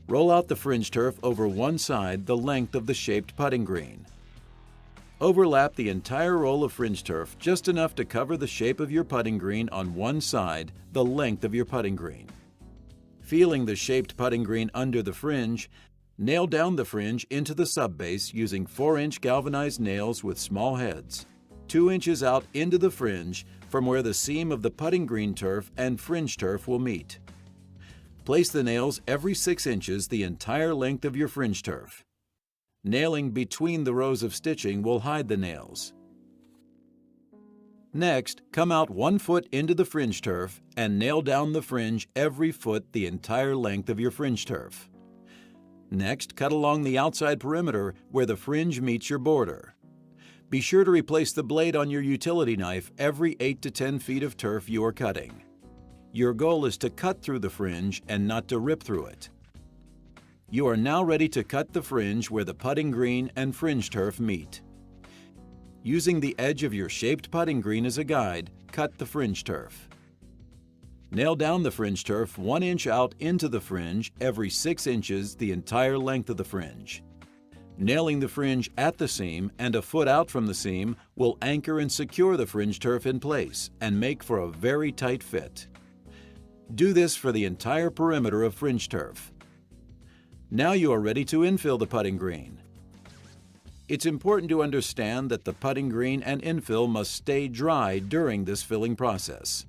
Roll out the fringe turf over one side the length of the shaped putting green. Overlap the entire roll of fringe turf just enough to cover the shape of your putting green on one side the length of your putting green. Feeling the shaped putting green under the fringe, nail down the fringe into the subbase using 4-inch galvanized nails with small heads, 2 inches out into the fringe from where the seam of the putting green turf and fringe turf will meet. Place the nails every 6 inches the entire length of your fringe turf. Nailing between the rows of stitching will hide the nails. Next, come out 1 foot into the fringe turf and nail down the fringe every foot the entire length of your fringe turf. Next, cut along the outside perimeter where the fringe meets your border. Be sure to replace the blade on your utility knife every 8 to 10 feet of turf you are cutting. Your goal is to cut through the fringe and not to rip through it. You are now ready to cut the fringe where the putting green and fringe turf meet. Using the edge of your shaped putting green as a guide, cut the fringe turf. Nail down the fringe turf 1 inch out into the fringe every 6 inches the entire length of the fringe. Nailing the fringe at the seam and a foot out from the seam will anchor and secure the fringe turf in place and make for a very tight fit. Do this for the entire perimeter of fringe turf. Now you are ready to infill the putting green. It's important to understand that the putting green and infill must stay dry during this filling process.